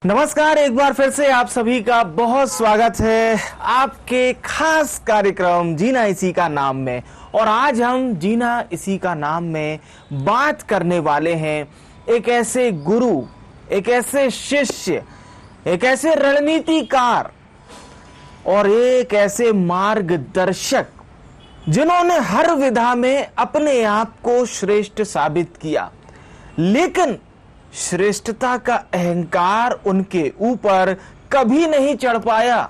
नमस्कार, एक बार फिर से आप सभी का बहुत स्वागत है आपके खास कार्यक्रम जीना इसी का नाम में। और आज हम जीना इसी का नाम में बात करने वाले हैं एक ऐसे गुरु, एक ऐसे शिष्य, एक ऐसे रणनीतिकार और एक ऐसे मार्गदर्शक जिन्होंने हर विधा में अपने आप को श्रेष्ठ साबित किया, लेकिन श्रेष्ठता का अहंकार उनके ऊपर कभी नहीं चढ़ पाया।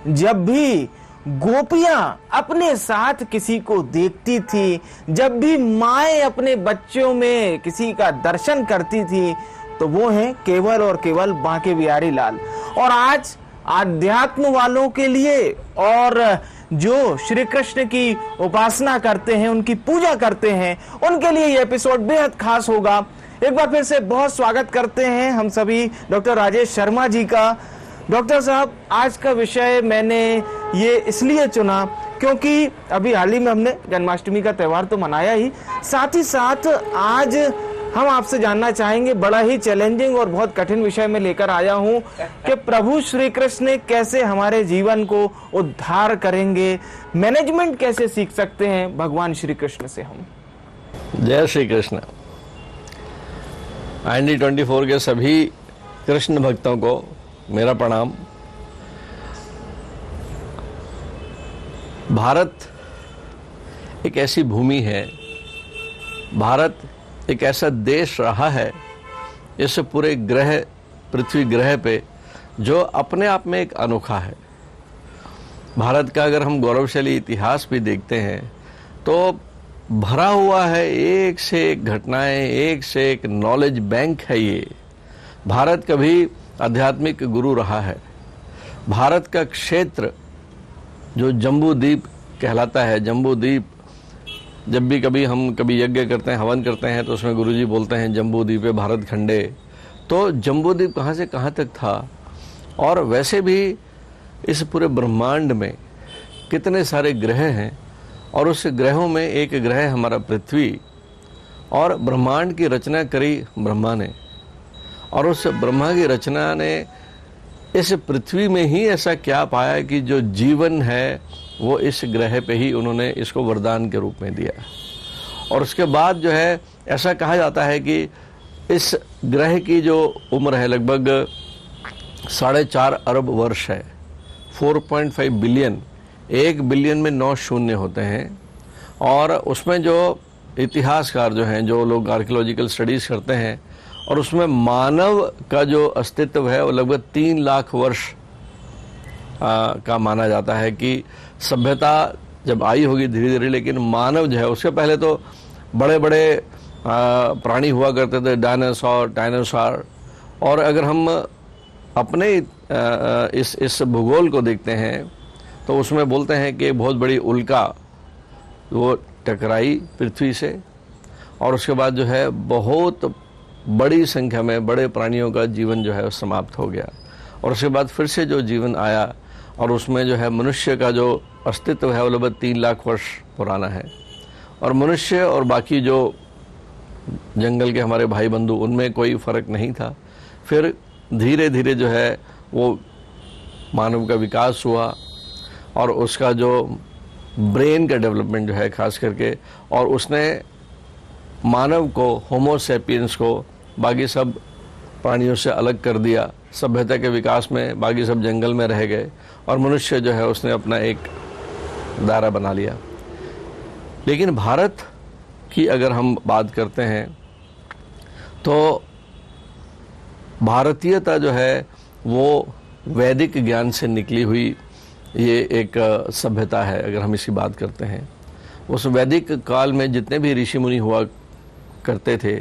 जब भी गोपियां अपने साथ किसी को देखती थी, जब भी माएं अपने बच्चों में किसी का दर्शन करती थी, तो वो है केवल और केवल बांके बिहारी लाल। और आज आध्यात्म वालों के लिए और जो श्री कृष्ण की उपासना करते हैं, उनकी पूजा करते हैं, उनके लिए यह एपिसोड बेहद खास होगा। एक बार फिर से बहुत स्वागत करते हैं हम सभी डॉक्टर राजेश शर्मा जी का। डॉक्टर साहब, आज का विषय मैंने ये इसलिए चुना क्योंकि अभी हाल ही में हमने जन्माष्टमी का त्यौहार तो मनाया ही, साथ ही साथ आज हम आपसे जानना चाहेंगे, बड़ा ही चैलेंजिंग और बहुत कठिन विषय में लेकर आया हूं कि प्रभु श्री कृष्ण कैसे हमारे जीवन को उद्धार करेंगे, मैनेजमेंट कैसे सीख सकते हैं भगवान श्री कृष्ण से हम। जय श्री कृष्ण। IND24 के सभी कृष्ण भक्तों को मेरा प्रणाम। भारत एक ऐसी भूमि है, भारत एक ऐसा देश रहा है इस पूरे ग्रह, पृथ्वी ग्रह पे, जो अपने आप में एक अनोखा है। भारत का अगर हम गौरवशाली इतिहास भी देखते हैं तो भरा हुआ है एक से एक घटनाएं, एक से एक नॉलेज बैंक है। ये भारत कभी आध्यात्मिक गुरु रहा है। भारत का क्षेत्र जो जम्बू द्वीप कहलाता है, जम्बू द्वीप, जब भी हम कभी यज्ञ करते हैं, हवन करते हैं, तो उसमें गुरुजी बोलते हैं जम्बू द्वीपे भारत खंडे। तो जम्बू द्वीप कहाँ से कहाँ तक था। और वैसे भी इस पूरे ब्रह्मांड में कितने सारे ग्रह हैं, और उस ग्रहों में एक ग्रह हमारा पृथ्वी, और ब्रह्मांड की रचना करी ब्रह्मा ने, और उस ब्रह्मा की रचना ने इस पृथ्वी में ही ऐसा क्या पाया कि जो जीवन है वो इस ग्रह पे ही उन्होंने इसको वरदान के रूप में दिया। और उसके बाद जो है ऐसा कहा जाता है कि इस ग्रह की जो उम्र है लगभग 4.5 अरब वर्ष है, 4.5 बिलियन। 1 बिलियन में 9 शून्य होते हैं। और उसमें जो इतिहासकार जो हैं, जो लोग आर्कियोलॉजिकल स्टडीज़ करते हैं, और उसमें मानव का जो अस्तित्व है वो लगभग 3 लाख वर्ष का माना जाता है कि सभ्यता जब आई होगी धीरे धीरे। लेकिन मानव जो है, उसके पहले तो बड़े बड़े प्राणी हुआ करते थे, डायनासोर। और अगर हम अपने इस भूगोल को देखते हैं तो उसमें बोलते हैं कि बहुत बड़ी उल्का वो टकराई पृथ्वी से, और उसके बाद जो है बहुत बड़ी संख्या में बड़े प्राणियों का जीवन जो है वो समाप्त हो गया। और उसके बाद फिर से जो जीवन आया, और उसमें जो है मनुष्य का जो अस्तित्व है वो लगभग 3 लाख वर्ष पुराना है। और मनुष्य और बाकी जो जंगल के हमारे भाई बंधु, उनमें कोई फ़र्क नहीं था। फिर धीरे धीरे जो है वो मानव का विकास हुआ, और उसका जो ब्रेन का डेवलपमेंट जो है खास करके, और उसने मानव को, होमो सैपियंस को बाकी सब प्राणियों से अलग कर दिया। सभ्यता के विकास में बाकी सब जंगल में रह गए, और मनुष्य जो है उसने अपना एक दायरा बना लिया। लेकिन भारत की अगर हम बात करते हैं तो भारतीयता जो है वो वैदिक ज्ञान से निकली हुई ये एक सभ्यता है। अगर हम इसकी बात करते हैं, उस वैदिक काल में जितने भी ऋषि मुनि हुआ करते थे,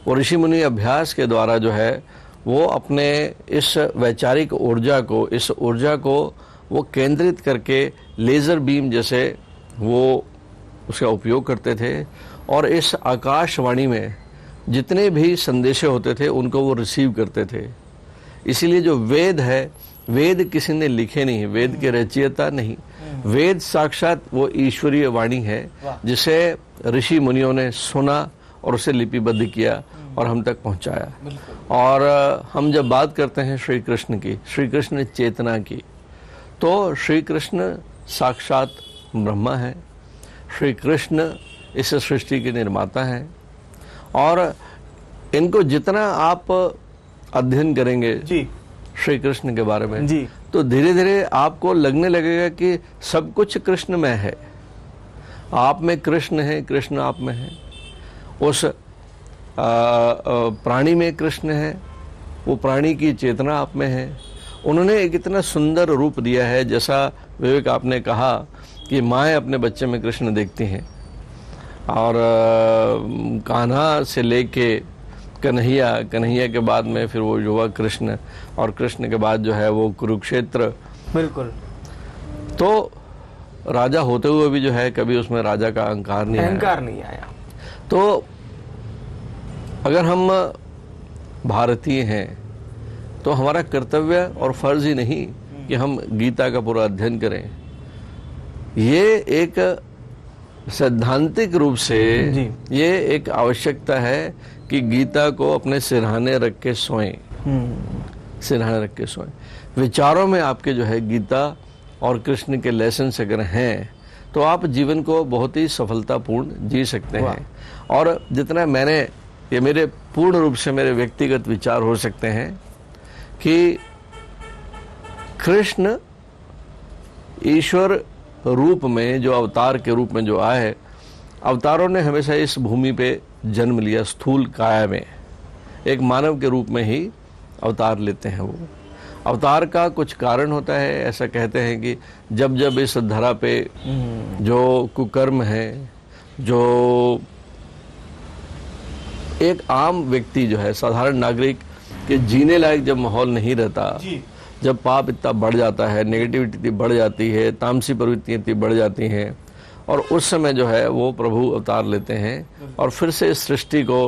वो ऋषि मुनि अभ्यास के द्वारा जो है वो अपने इस वैचारिक ऊर्जा को, इस ऊर्जा को वो केंद्रित करके लेज़र बीम जैसे वो उसका उपयोग करते थे, और इस आकाशवाणी में जितने भी संदेशे होते थे उनको वो रिसीव करते थे। इसीलिए जो वेद है, वेद किसी ने लिखे नहीं, वेद के रचयिता नहीं, वेद साक्षात वो ईश्वरीय वाणी है जिसे ऋषि मुनियों ने सुना और उसे लिपिबद्ध किया, और हम तक पहुंचाया। और हम जब बात करते हैं श्री कृष्ण की, श्री कृष्ण चेतना की, तो श्री कृष्ण साक्षात ब्रह्मा है। श्री कृष्ण इस सृष्टि के निर्माता हैं और इनको जितना आप अध्ययन करेंगे जी श्री कृष्ण के बारे में जी, तो धीरे धीरे आपको लगने लगेगा कि सब कुछ कृष्ण में है। आप में कृष्ण है, कृष्ण आप में है। उस प्राणी में कृष्ण है, वो प्राणी की चेतना आप में है। उन्होंने एक इतना सुंदर रूप दिया है, जैसा विवेक आपने कहा कि माएँ अपने बच्चे में कृष्ण देखती हैं। और कान्हा से लेके कन्हैया, कन्हैया के बाद में फिर वो युवा कृष्ण, और कृष्ण के बाद जो है वो कुरुक्षेत्र। बिल्कुल। तो राजा होते हुए भी जो है कभी उसमें राजा का अहंकार नहीं आया। तो अगर हम भारतीय हैं तो हमारा कर्तव्य और फर्ज ही नहीं कि हम गीता का पूरा अध्ययन करें। ये एक सैद्धांतिक रूप से ये एक आवश्यकता है कि गीता को अपने सिरहाने रख के सोएं, सिरहाने रख के सोएं। विचारों में आपके जो है गीता और कृष्ण के लेसन अगर हैं तो आप जीवन को बहुत ही सफलतापूर्ण जी सकते हैं। और जितना मैंने, ये मेरे पूर्ण रूप से मेरे व्यक्तिगत विचार हो सकते हैं कि कृष्ण ईश्वर रूप में जो अवतार के रूप में जो आए, अवतारों ने हमेशा इस भूमि पे जन्म लिया। स्थूल काया में एक मानव के रूप में ही अवतार लेते हैं। वो अवतार का कुछ कारण होता है। ऐसा कहते हैं कि जब जब इस धरा पे जो कुकर्म है, जो एक आम व्यक्ति जो है, साधारण नागरिक के जीने लायक जब माहौल नहीं रहता, जब पाप इतना बढ़ जाता है, नेगेटिविटी इतनी बढ़ जाती है, तामसी प्रवृत्तियाँ इतनी बढ़ जाती हैं, और उस समय जो है वो प्रभु अवतार लेते हैं और फिर से इस सृष्टि को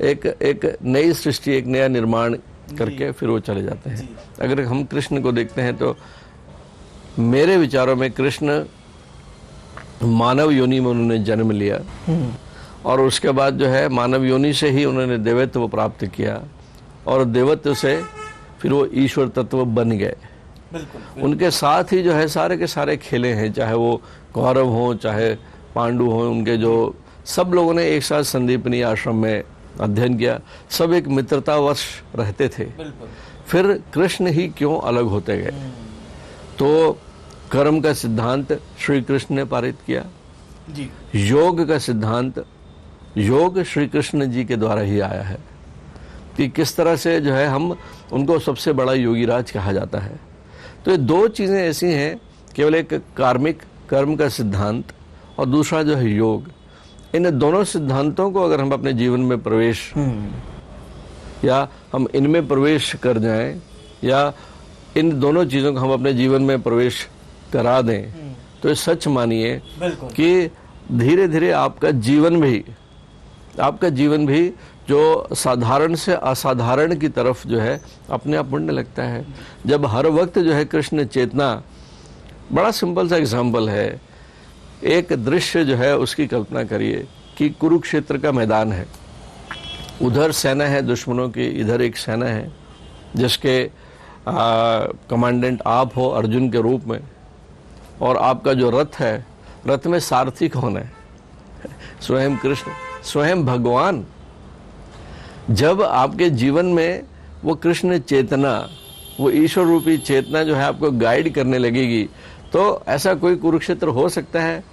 एक नई सृष्टि, एक नया निर्माण करके फिर वो चले जाते हैं। अगर हम कृष्ण को देखते हैं तो मेरे विचारों में कृष्ण मानव योनि में उन्होंने जन्म लिया और उसके बाद जो है मानव योनि से ही उन्होंने देवत्व प्राप्त किया और देवत्व से फिर वो ईश्वर तत्व बन गए। उनके साथ ही जो है सारे के सारे खेले हैं, चाहे वो कौरव हों चाहे पांडु हों, उनके जो सब लोगों ने एक साथ संदीपनी आश्रम में अध्ययन किया, सब एक मित्रतावश रहते थे। फिर कृष्ण ही क्यों अलग होते गए? तो कर्म का सिद्धांत श्री कृष्ण ने पारित किया, योग का सिद्धांत योग श्री कृष्ण जी के द्वारा ही आया है कि किस तरह से जो है हम उनको सबसे बड़ा योगी राज कहा जाता है। तो ये दो चीज़ें ऐसी हैं, केवल एक कार्मिक कर्म का सिद्धांत और दूसरा जो है योग। इन दोनों सिद्धांतों को अगर हम अपने जीवन में प्रवेश या हम इनमें प्रवेश कर जाएं या इन दोनों चीज़ों को हम अपने जीवन में प्रवेश करा दें तो ये सच मानिए कि धीरे धीरे आपका जीवन भी जो साधारण से असाधारण की तरफ जो है अपने आप बढ़ने लगता है। जब हर वक्त जो है कृष्ण चेतना, बड़ा सिंपल सा एग्जाम्पल है, एक दृश्य जो है उसकी कल्पना करिए कि कुरुक्षेत्र का मैदान है, उधर सेना है दुश्मनों की, इधर एक सेना है जिसके कमांडेंट आप हो अर्जुन के रूप में, और आपका जो रथ है, रथ में सारथी कौन है? स्वयं कृष्ण, स्वयं भगवान। जब आपके जीवन में वो कृष्ण चेतना, वो ईश्वर रूपी चेतना जो है आपको गाइड करने लगेगी तो ऐसा कोई कुरुक्षेत्र हो सकता है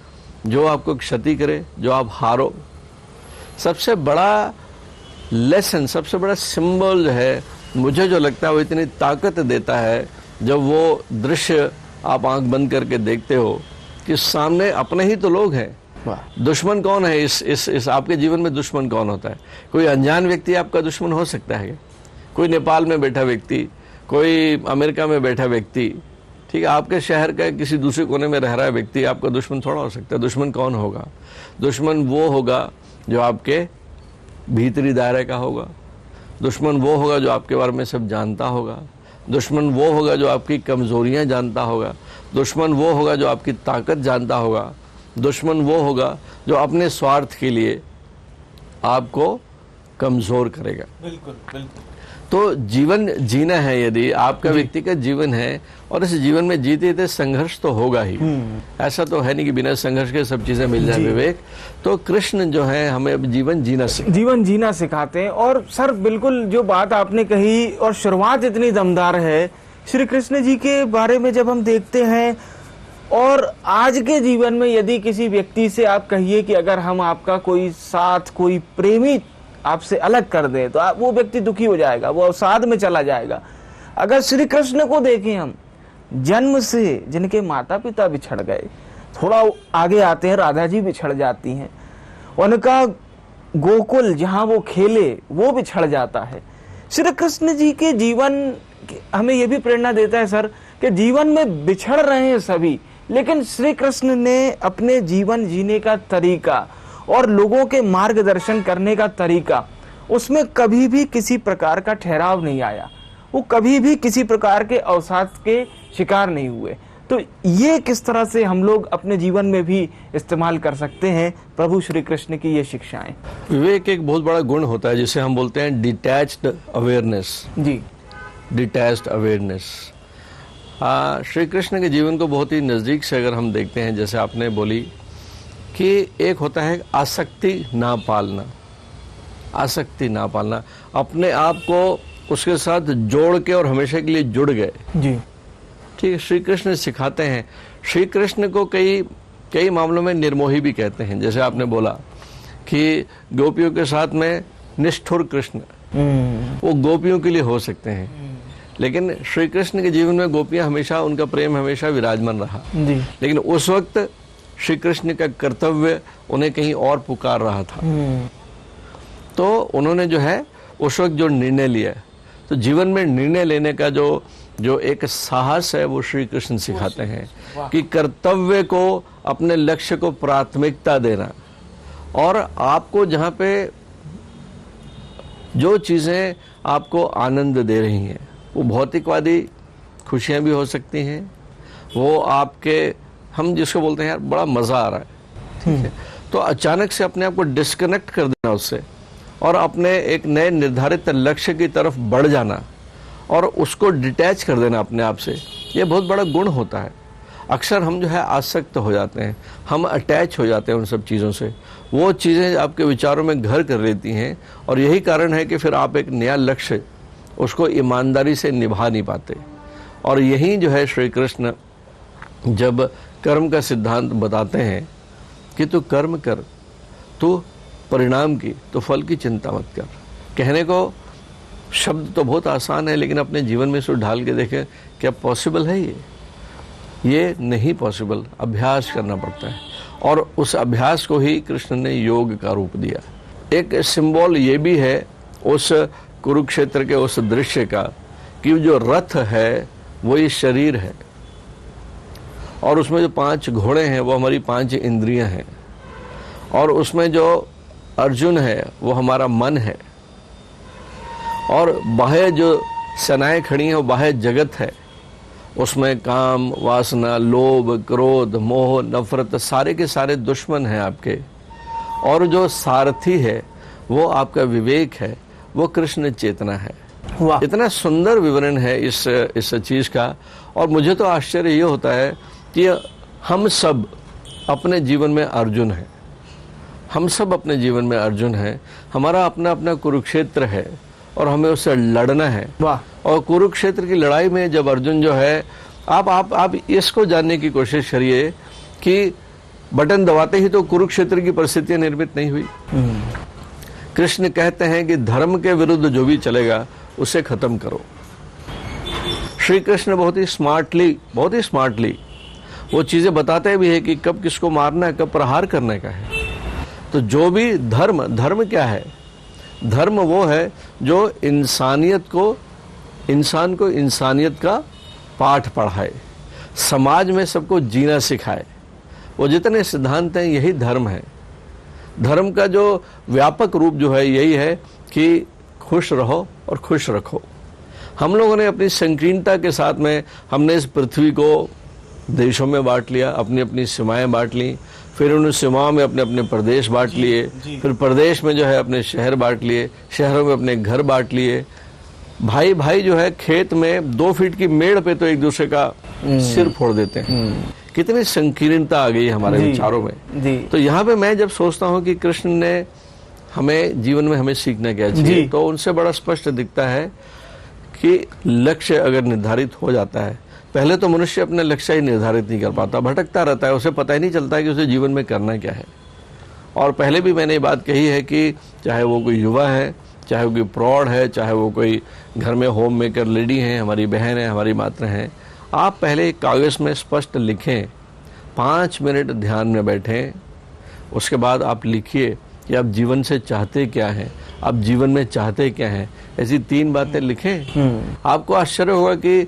जो आपको क्षति करे, जो आप हारो? सबसे बड़ा लेसन, सबसे बड़ा सिंबल जो है मुझे जो लगता है वो इतनी ताकत देता है जब वो दृश्य आप आंख बंद करके देखते हो कि सामने अपने ही तो लोग हैं। दुश्मन कौन है? इस आपके जीवन में दुश्मन कौन होता है? कोई अनजान व्यक्ति आपका दुश्मन हो सकता है? कोई नेपाल में बैठा व्यक्ति, कोई अमेरिका में बैठा व्यक्ति, ठीक है, आपके शहर का किसी दूसरे कोने में रह रहा है व्यक्ति आपका दुश्मन थोड़ा हो सकता है। दुश्मन कौन होगा? दुश्मन वो होगा जो आपके भीतरी दायरे का होगा। दुश्मन वो होगा जो आपके बारे में सब जानता होगा। दुश्मन वो होगा जो आपकी कमजोरियां जानता होगा। दुश्मन वो होगा जो आपकी ताकत जानता होगा। दुश्मन वो होगा जो अपने स्वार्थ के लिए आपको कमजोर करेगा। बिल्कुल बिल्कुल। तो जीवन जीना है, यदि आपका व्यक्तिगत जीवन है और इस जीवन में जीते जीते संघर्ष तो होगा ही, ऐसा तो है नहीं कि बिना संघर्ष के सब चीजें मिल जाए विवेक। तो कृष्ण जो है हमें अब जीवन जीना सिखाते हैं। और सर बिल्कुल जो बात आपने कही और शुरुआत इतनी दमदार है श्री कृष्ण जी के बारे में जब हम देखते हैं, और आज के जीवन में यदि किसी व्यक्ति से आप कहिए कि अगर हम आपका कोई साथ, कोई प्रेमी आपसे अलग कर दे तो वो व्यक्ति दुखी हो जाएगा, वो अवसाद में चला जाएगा। अगर श्री कृष्ण को देखें हम, जन्म से जिनके माता पिता बिछड़ गए, थोड़ा आगे आते हैं राधा जी बिछड़ जाती हैं, उनका गोकुल जहां वो खेले वो बिछड़ जाता है। श्री कृष्ण जी के जीवन हमें यह भी प्रेरणा देता है सर कि जीवन में बिछड़ रहे हैं सभी, लेकिन श्री कृष्ण ने अपने जीवन जीने का तरीका और लोगों के मार्गदर्शन करने का तरीका, उसमें कभी भी किसी प्रकार का ठहराव नहीं आया, वो कभी भी किसी प्रकार के अवसाद के शिकार नहीं हुए। तो ये किस तरह से हम लोग अपने जीवन में भी इस्तेमाल कर सकते हैं प्रभु श्री कृष्ण की ये शिक्षाएं? विवेक एक बहुत बड़ा गुण होता है जिसे हम बोलते हैं डिटैच्ड अवेयरनेस। जी, डिटैच्ड अवेयरनेस। श्री कृष्ण के जीवन को बहुत ही नज़दीक से अगर हम देखते हैं, जैसे आपने बोली कि एक होता है आसक्ति ना पालना, आसक्ति ना पालना, अपने आप को उसके साथ जोड़ के और हमेशा के लिए जुड़ गए। जी, ठीक है। श्री कृष्ण सिखाते हैं, श्री कृष्ण को कई मामलों में निर्मोही भी कहते हैं। जैसे आपने बोला कि गोपियों के साथ में निष्ठुर कृष्ण, वो गोपियों के लिए हो सकते हैं, लेकिन श्री कृष्ण के जीवन में गोपियां हमेशा, उनका प्रेम हमेशा विराजमान रहा। जी। लेकिन उस वक्त श्री कृष्ण का कर्तव्य उन्हें कहीं और पुकार रहा था, तो उन्होंने जो है उस वक्त जो निर्णय लिया, तो जीवन में निर्णय लेने का जो एक साहस है वो श्री कृष्ण सिखाते हैं कि कर्तव्य को, अपने लक्ष्य को प्राथमिकता देना, और आपको जहाँ पे जो चीज़ें आपको आनंद दे रही हैं, वो भौतिकवादी खुशियाँ भी हो सकती हैं, वो आपके, हम जिसको बोलते हैं यार बड़ा मज़ा आ रहा है, ठीक है, तो अचानक से अपने आप को डिस्कनेक्ट कर देना उससे और अपने एक नए निर्धारित लक्ष्य की तरफ बढ़ जाना और उसको डिटैच कर देना अपने आप से, ये बहुत बड़ा गुण होता है। अक्सर हम जो है आसक्त हो जाते हैं, हम अटैच हो जाते हैं उन सब चीज़ों से, वो चीज़ें आपके विचारों में घर कर लेती हैं, और यही कारण है कि फिर आप एक नया लक्ष्य उसको ईमानदारी से निभा नहीं पाते। और यही जो है श्री कृष्ण जब कर्म का सिद्धांत बताते हैं कि तू कर्म कर, तू परिणाम की, तो फल की चिंता मत कर। कहने को शब्द तो बहुत आसान है, लेकिन अपने जीवन में इसको ढाल के देखें, क्या पॉसिबल है ये नहीं पॉसिबल। अभ्यास करना पड़ता है, और उस अभ्यास को ही कृष्ण ने योग का रूप दिया। एक सिंबल ये भी है उस कुरुक्षेत्र के उस दृश्य का कि जो रथ है वो ये शरीर है, और उसमें जो 5 घोड़े हैं वो हमारी 5 इंद्रियां हैं, और उसमें जो अर्जुन है वो हमारा मन है, और बाह्य जो सेनाएं खड़ी हैं वो बाह्य जगत है, उसमें काम, वासना, लोभ, क्रोध, मोह, नफरत, सारे के सारे दुश्मन हैं आपके, और जो सारथी है वो आपका विवेक है, वो कृष्ण चेतना है। वाह, इतना सुंदर विवरण है इस चीज का। और मुझे तो आश्चर्य ये होता है कि हम सब अपने जीवन में अर्जुन हैं, हम सब अपने जीवन में अर्जुन हैं, हमारा अपना अपना कुरुक्षेत्र है और हमें उससे लड़ना है। वाह। और कुरुक्षेत्र की लड़ाई में जब अर्जुन जो है, आप इसको जानने की कोशिश करिए कि बटन दबाते ही तो कुरुक्षेत्र की परिस्थितियां निर्मित नहीं हुई। कृष्ण कहते हैं कि धर्म के विरुद्ध जो भी चलेगा उसे खत्म करो। श्री कृष्ण बहुत ही स्मार्टली वो चीजें बताते भी है कि कब किसको मारना है, कब प्रहार करने का है। तो जो भी धर्म क्या है? धर्म वो है जो इंसान को इंसानियत का पाठ पढ़ाए, समाज में सबको जीना सिखाए। वो जितने सिद्धांत हैं यही धर्म है। धर्म का जो व्यापक रूप जो है यही है कि खुश रहो और खुश रखो। हम लोगों ने अपनी संकीर्णता के साथ में हमने इस पृथ्वी को देशों में बांट लिया, अपनी अपनी सीमाएं बांट ली, फिर उन्होंने सीमाओं में अपने अपने प्रदेश बांट लिए, फिर प्रदेश में जो है अपने शहर बांट लिए, शहरों में अपने घर बांट लिए। भाई भाई जो है खेत में 2 फीट की मेड़ पे तो एक दूसरे का सिर फोड़ देते हैं। कितनी संकीर्णता आ गई हमारे विचारों में। तो यहाँ पे मैं जब सोचता हूँ कि कृष्ण ने हमें जीवन में हमें सीखना क्या चाहिए, तो उनसे बड़ा स्पष्ट दिखता है कि लक्ष्य अगर निर्धारित हो जाता है, पहले तो मनुष्य अपना लक्ष्य ही निर्धारित नहीं कर पाता, भटकता रहता है, उसे पता ही नहीं चलता कि उसे जीवन में करना क्या है। और पहले भी मैंने ये बात कही है कि चाहे वो कोई युवा है, चाहे वो कोई प्रौढ़ है, चाहे वो कोई घर में होम मेकर लेडी हैं, हमारी बहन है, हमारी मात्र हैं, आप पहले एक कागज़ में स्पष्ट लिखें, 5 मिनट ध्यान में बैठें, उसके बाद आप लिखिए कि आप जीवन से चाहते क्या हैं, आप जीवन में चाहते क्या हैं। ऐसी 3 बातें लिखें। आपको आश्चर्य होगा कि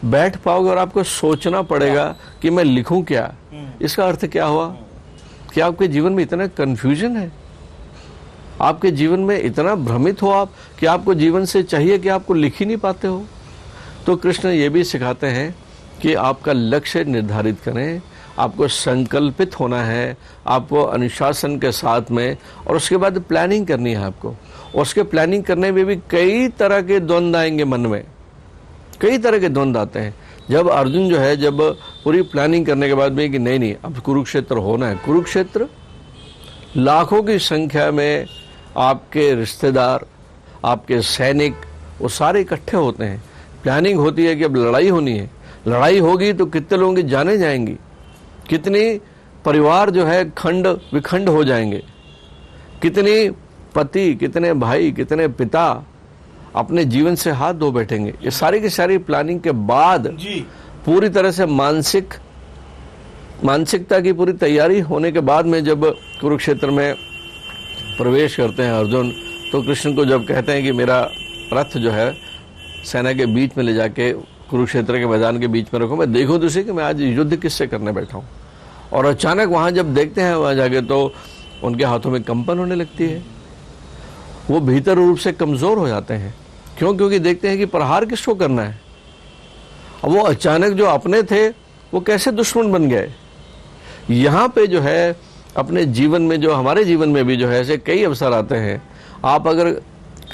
बैठ पाओगे और आपको सोचना पड़ेगा कि मैं लिखूं क्या। इसका अर्थ क्या हुआ कि आपके जीवन में इतना कंफ्यूजन है, आपके जीवन में इतना भ्रमित हो आप कि आपको जीवन से चाहिए कि आपको लिख ही नहीं पाते हो। तो कृष्ण ये भी सिखाते हैं कि आपका लक्ष्य निर्धारित करें, आपको संकल्पित होना है, आपको अनुशासन के साथ में, और उसके बाद प्लानिंग करनी है आपको। उसके प्लानिंग करने में भी कई तरह के द्वंद्व आएंगे, मन में कई तरह के द्वंद्व आते हैं। जब अर्जुन जो है, जब पूरी प्लानिंग करने के बाद में कि नहीं अब कुरुक्षेत्र होना है, कुरुक्षेत्र लाखों की संख्या में आपके रिश्तेदार, आपके सैनिक, वो सारे इकट्ठे होते हैं। प्लानिंग होती है कि अब लड़ाई होनी है, लड़ाई होगी तो कितने लोगों की जानें जाएंगी, कितनी परिवार जो है खंड विखंड हो जाएंगे, कितनी पति, कितने भाई, कितने पिता अपने जीवन से हाथ धो बैठेंगे। ये सारी की सारी प्लानिंग के बाद पूरी तरह से मानसिकता की पूरी तैयारी होने के बाद में जब कुरुक्षेत्र में प्रवेश करते हैं अर्जुन, तो कृष्ण को जब कहते हैं कि मेरा रथ जो है सेना के बीच में ले जाके कुरुक्षेत्र के मैदान के बीच में रखो, मैं देखूं तो सही कि मैं आज युद्ध किससे करने बैठा हूं। और अचानक वहां जब देखते हैं वहां जाके, तो उनके हाथों में कंपन होने लगती है, वो भीतर रूप से कमजोर हो जाते हैं। क्यों? क्योंकि देखते हैं कि प्रहार किसको करना है। अब वो अचानक जो अपने थे वो कैसे दुश्मन बन गए। यहाँ पे जो है अपने जीवन में, जो हमारे जीवन में भी जो है ऐसे कई अवसर आते हैं। आप अगर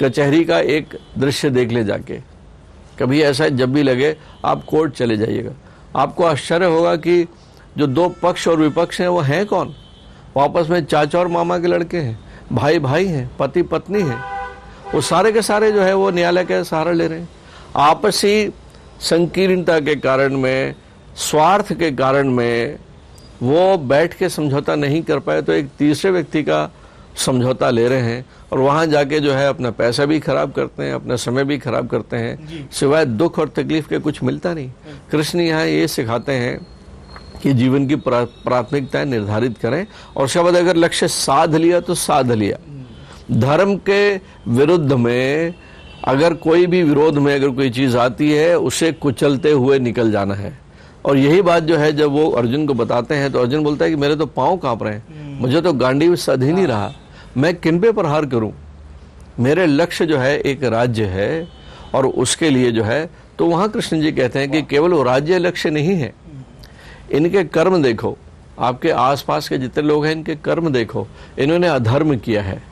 कचहरी का एक दृश्य देख ले जाके, कभी ऐसा जब भी लगे आप कोर्ट चले जाइएगा, आपको आश्चर्य होगा कि जो 2 पक्ष और विपक्ष हैं वो हैं कौन। वो आपस में चाचा और मामा के लड़के हैं, भाई भाई हैं, पति पत्नी हैं, वो सारे के सारे जो है वो न्यायालय का सहारा ले रहे हैं। आपसी संकीर्णता के कारण में, स्वार्थ के कारण में वो बैठ के समझौता नहीं कर पाए, तो एक तीसरे व्यक्ति का समझौता ले रहे हैं, और वहां जाके जो है अपना पैसा भी खराब करते हैं, अपना समय भी खराब करते हैं, सिवाय दुख और तकलीफ के कुछ मिलता नहीं। कृष्ण यहाँ ये सिखाते हैं कि जीवन की प्राथमिकताएं निर्धारित करें, और उसके बाद अगर लक्ष्य साध लिया तो साध लिया। धर्म के विरुद्ध में अगर कोई भी विरोध में अगर कोई चीज आती है, उसे कुचलते हुए निकल जाना है। और यही बात जो है जब वो अर्जुन को बताते हैं, तो अर्जुन बोलता है कि मेरे तो पांव कांप रहे हैं, मुझे तो गांडीव सध ही नहीं रहा, मैं किन पे प्रहार करूं। मेरे लक्ष्य जो है एक राज्य है, और उसके लिए जो है, तो वहां कृष्ण जी कहते हैं कि केवल वो राज्य लक्ष्य नहीं है, इनके कर्म देखो, आपके आसपास के जितने लोग हैं इनके कर्म देखो। इन्होंने अधर्म किया है,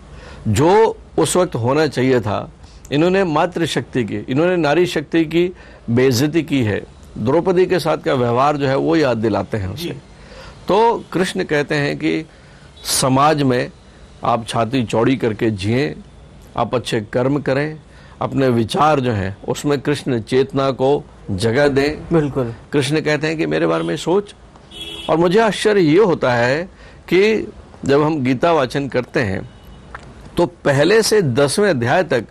जो उस वक्त होना चाहिए था। इन्होंने मातृशक्ति की, इन्होंने नारी शक्ति की बेइज्जती की है। द्रौपदी के साथ का व्यवहार जो है वो याद दिलाते हैं उसे। तो कृष्ण कहते हैं कि समाज में आप छाती चौड़ी करके जिएं, आप अच्छे कर्म करें, अपने विचार जो हैं उसमें कृष्ण चेतना को जगह दें। बिल्कुल। कृष्ण कहते हैं कि मेरे बारे में सोच। और मुझे आश्चर्य ये होता है कि जब हम गीता वाचन करते हैं तो पहले से 10वें अध्याय तक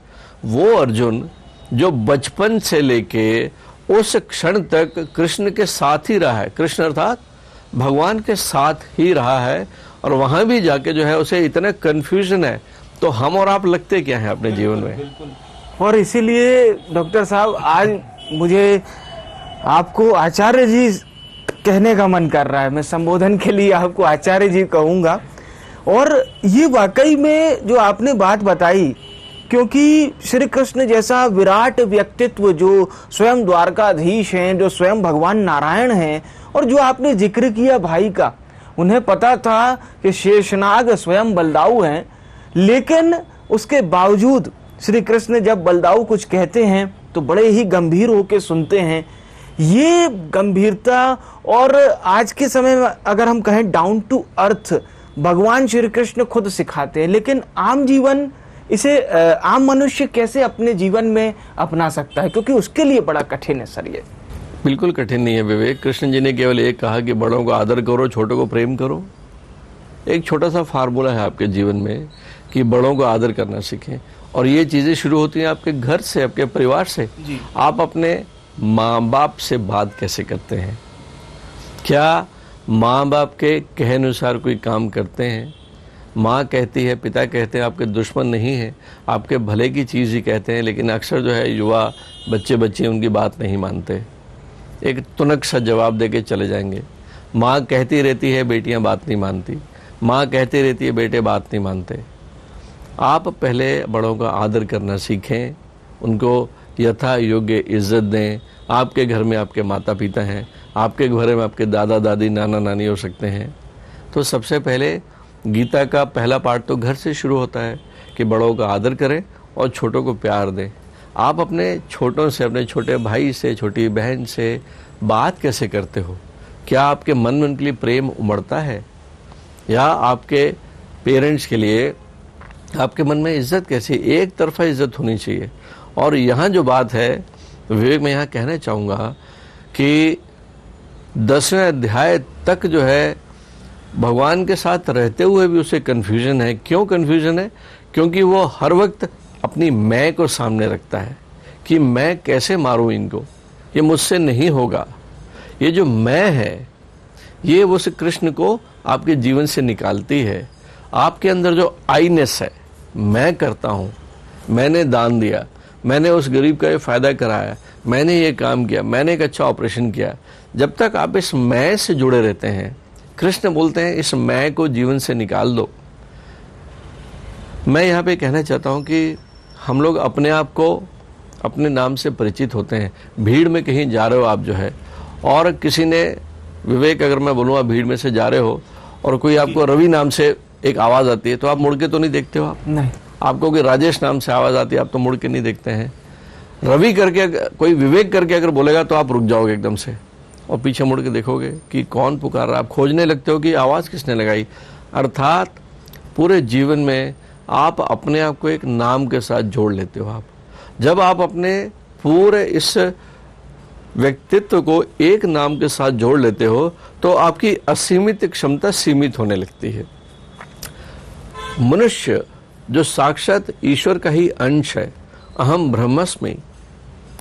वो अर्जुन जो बचपन से लेके उस क्षण तक कृष्ण के साथ ही रहा है, कृष्ण अर्थात भगवान के साथ ही रहा है, और वहां भी जाके जो है उसे इतना कंफ्यूजन है, तो हम और आप लगते क्या हैं अपने जीवन में। और इसीलिए डॉक्टर साहब आज मुझे आपको आचार्य जी कहने का मन कर रहा है। मैं संबोधन के लिए आपको आचार्य जी कहूंगा। और ये वाकई में जो आपने बात बताई, क्योंकि श्री कृष्ण जैसा विराट व्यक्तित्व जो स्वयं द्वारकाधीश हैं, जो स्वयं भगवान नारायण हैं, और जो आपने जिक्र किया भाई का, उन्हें पता था कि शेषनाग स्वयं बलदाऊ हैं, लेकिन उसके बावजूद श्री कृष्ण जब बलदाऊ कुछ कहते हैं तो बड़े ही गंभीर होकर सुनते हैं। ये गंभीरता, और आज के समय में अगर हम कहें डाउन टू अर्थ, भगवान श्री कृष्ण खुद सिखाते हैं, लेकिन आम जीवन इसे आम मनुष्य कैसे अपने जीवन में अपना सकता है, क्योंकि उसके लिए बड़ा कठिन है सर ये। बिल्कुल कठिन नहीं है विवेक। कृष्ण जी ने केवल एक कहा कि बड़ों को आदर करो, छोटों को प्रेम करो। एक छोटा सा फार्मूला है आपके जीवन में कि बड़ों को आदर करना सीखें, और ये चीजें शुरू होती हैं आपके घर से, आपके परिवार से। आप अपने माँ बाप से बात कैसे करते हैं? क्या माँ बाप के कहे अनुसार कोई काम करते हैं? माँ कहती है, पिता कहते हैं, आपके दुश्मन नहीं है, आपके भले की चीज़ ही कहते हैं, लेकिन अक्सर जो है युवा बच्चे बच्चे उनकी बात नहीं मानते, एक तुनक सा जवाब दे के चले जाएंगे। माँ कहती रहती है, बेटियाँ बात नहीं मानती, माँ कहती रहती है, बेटे बात नहीं मानते। आप पहले बड़ों का आदर करना सीखें, उनको यथा योग्य इज्जत दें। आपके घर में आपके माता पिता हैं, आपके घर में आपके दादा दादी नाना नानी हो सकते हैं। तो सबसे पहले गीता का पहला पाठ तो घर से शुरू होता है कि बड़ों का आदर करें और छोटों को प्यार दें। आप अपने छोटों से, अपने छोटे भाई से, छोटी बहन से बात कैसे करते हो? क्या आपके मन में उनके लिए प्रेम उमड़ता है, या आपके पेरेंट्स के लिए आपके मन में इज्जत कैसी? एक तरफा इज्जत होनी चाहिए। और यहाँ जो बात है विवेक, मैं यहाँ कहना चाहूँगा कि 10वें अध्याय तक जो है भगवान के साथ रहते हुए भी उसे कन्फ्यूजन है। क्यों कन्फ्यूजन है? क्योंकि वो हर वक्त अपनी मैं को सामने रखता है कि मैं कैसे मारूं इनको, ये मुझसे नहीं होगा। ये जो मैं है ये उस कृष्ण को आपके जीवन से निकालती है। आपके अंदर जो आईनेस है, मैं करता हूँ, मैंने दान दिया, मैंने उस गरीब का ये फायदा कराया, मैंने ये काम किया, मैंने एक अच्छा ऑपरेशन किया, जब तक आप इस मैं से जुड़े रहते हैं, कृष्ण बोलते हैं इस मैं को जीवन से निकाल दो। मैं यहाँ पे कहना चाहता हूँ कि हम लोग अपने आप को अपने नाम से परिचित होते हैं। भीड़ में कहीं जा रहे हो आप जो है, और किसी ने, विवेक अगर मैं बोलूँ आप भीड़ में से जा रहे हो और कोई आपको रवि नाम से एक आवाज़ आती है, तो आप मुड़ के तो नहीं देखते हो। आप नहीं। आपको कोई राजेश नाम से आवाज़ आती है, आप तो मुड़ के नहीं देखते हैं। रवि करके कोई विवेक करके अगर बोलेगा तो आप रुक जाओगे एकदम से और पीछे मुड़ के देखोगे कि कौन पुकार रहा है। आप खोजने लगते हो कि आवाज़ किसने लगाई। अर्थात पूरे जीवन में आप अपने आप को एक नाम के साथ जोड़ लेते हो। आप जब आप अपने पूरे इस व्यक्तित्व को एक नाम के साथ जोड़ लेते हो तो आपकी असीमित क्षमता सीमित होने लगती है। मनुष्य जो साक्षात ईश्वर का ही अंश है, अहम ब्रह्मस्मि,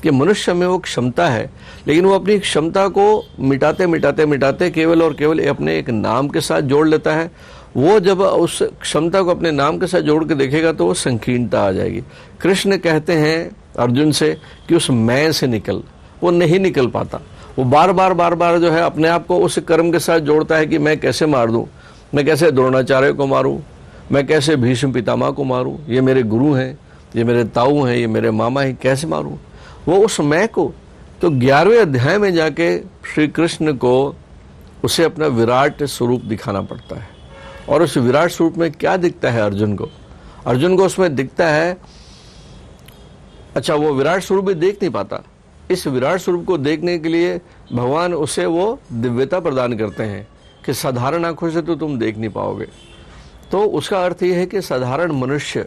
कि मनुष्य में वो क्षमता है, लेकिन वो अपनी क्षमता को मिटाते मिटाते मिटाते केवल और केवल अपने एक नाम के साथ जोड़ लेता है। वो जब उस क्षमता को अपने नाम के साथ जोड़ के देखेगा तो वो संकीर्णता आ जाएगी। कृष्ण कहते हैं अर्जुन से कि उस मैं से निकल, वो नहीं निकल पाता। वो बार बार जो है अपने आप को उस कर्म के साथ जोड़ता है कि मैं कैसे मार दूं, मैं कैसे द्रोणाचार्य को मारूं, मैं कैसे भीष्म पितामह को मारूं, ये मेरे गुरु हैं, ये मेरे ताऊ हैं, ये मेरे मामा हैं, कैसे मारूं। वो उस मैं को, तो 11वें अध्याय में जाके श्री कृष्ण को उसे अपना विराट स्वरूप दिखाना पड़ता है। और उस विराट स्वरूप में क्या दिखता है अर्जुन को? अर्जुन को उसमें दिखता है, अच्छा वो विराट स्वरूप भी देख नहीं पाता। इस विराट स्वरूप को देखने के लिए भगवान उसे वो दिव्यता प्रदान करते हैं कि साधारण आंखों से तो तुम देख नहीं पाओगे। तो उसका अर्थ यह है कि साधारण मनुष्य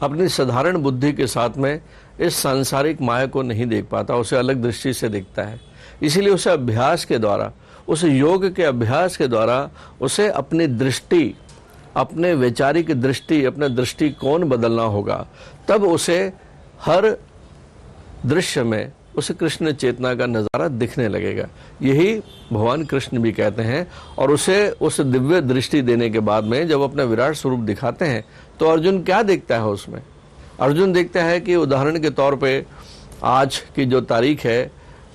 अपनी साधारण बुद्धि के साथ में इस सांसारिक माया को नहीं देख पाता, उसे अलग दृष्टि से देखता है। इसीलिए उसे अभ्यास के द्वारा, उस योग के अभ्यास के द्वारा उसे अपनी दृष्टि, अपने वैचारिक दृष्टि, अपना दृष्टिकोण बदलना होगा। तब उसे हर दृश्य में उस कृष्ण चेतना का नज़ारा दिखने लगेगा। यही भगवान कृष्ण भी कहते हैं। और उसे उस दिव्य दृष्टि देने के बाद में जब अपना विराट स्वरूप दिखाते हैं तो अर्जुन क्या देखता है उसमें? अर्जुन देखता है कि उदाहरण के तौर पे आज की जो तारीख है,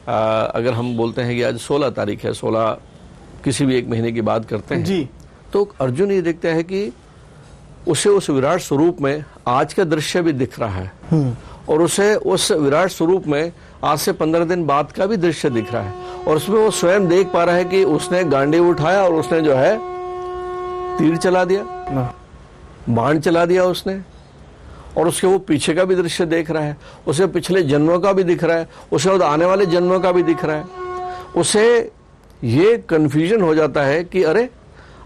अगर हम बोलते हैं कि आज 16 तारीख है, 16 किसी भी एक महीने की बात करते हैं जी, तो अर्जुन ये देखता है कि उसे उस विराट स्वरूप में आज का दृश्य भी दिख रहा है और उसे उस विराट स्वरूप में आज से 15 दिन बाद का भी दृश्य दिख रहा है। और उसमें वो स्वयं देख पा रहा है कि उसने गांडीव उठाया और उसने जो है तीर चला दिया, बाण चला दिया उसने, और उसके वो पीछे का भी दृश्य देख रहा है, उसे पिछले जन्मों का भी दिख रहा है, उसे आने वाले जन्मों का भी दिख रहा है। उसे ये कंफ्यूजन हो जाता है कि अरे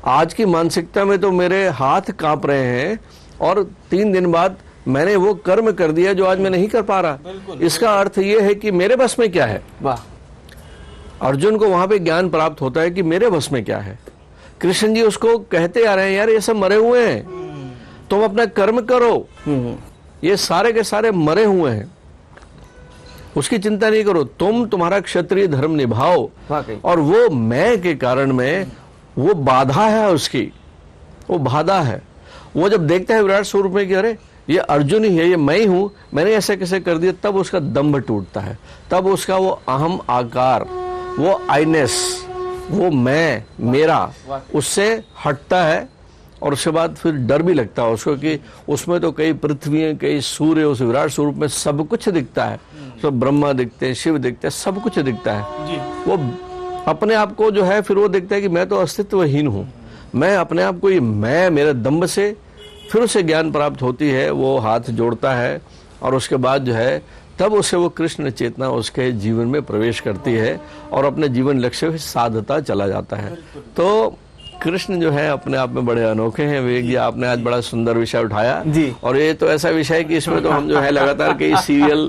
आज की मानसिकता में तो मेरे हाथ कांप रहे हैं और 3 दिन बाद मैंने वो कर्म कर दिया जो आज मैं नहीं कर पा रहा। इसका अर्थ ये है कि मेरे बस में क्या है। वाह। अर्जुन को वहां पे ज्ञान प्राप्त होता है कि मेरे बस में क्या है। कृष्ण जी उसको कहते आ रहे हैं, यार ये सब मरे हुए हैं, तुम अपना कर्म करो, ये सारे के सारे मरे हुए हैं, उसकी चिंता नहीं करो, तुम तुम्हारा क्षत्रिय धर्म निभाओ। और वो मैं के कारण में वो बाधा है, उसकी वो बाधा है। वो जब देखता है विराट स्वरूप में कि अरे ये अर्जुन ही है, ये मैं ही हूं, मैंने ऐसे कैसे कर दिया, तब उसका दंभ टूटता है, तब उसका वो अहम आकार, वो आईनेस, वो मैं, मेरा, उससे हटता है। और उसके बाद फिर डर भी लगता है उसको कि उसमें तो कई पृथ्वी, कई सूर्य, उस विराट स्वरूप में सब कुछ दिखता है, सब ब्रह्मा दिखते हैं, शिव दिखते हैं, सब कुछ दिखता है जी। वो अपने आप को जो है फिर वो देखता है कि मैं तो अस्तित्वहीन हूँ, मैं अपने आप को, ये मैं, मेरे दम्भ से फिर उसे ज्ञान प्राप्त होती है। वो हाथ जोड़ता है और उसके बाद जो है तब उसे वो कृष्ण चेतना उसके जीवन में प्रवेश करती है और अपने जीवन लक्ष्य को साधता चला जाता है। तो कृष्ण जो है अपने आप में बड़े अनोखे हैं। विवेक जी, आपने आज बड़ा सुंदर विषय उठाया जी। और ये तो ऐसा विषय है कि इसमें तो हम जो है लगातार कई सीरियल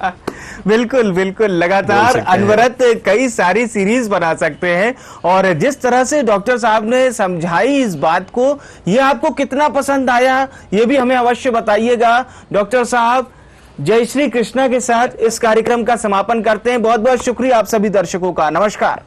बिल्कुल बिल्कुल लगातार अनवरत कई सारी सीरीज बना सकते हैं। और जिस तरह से डॉक्टर साहब ने समझाई इस बात को, ये आपको कितना पसंद आया ये भी हमें अवश्य बताइएगा। डॉक्टर साहब, जय श्री कृष्णा के साथ इस कार्यक्रम का समापन करते हैं। बहुत बहुत शुक्रिया आप सभी दर्शकों का। नमस्कार।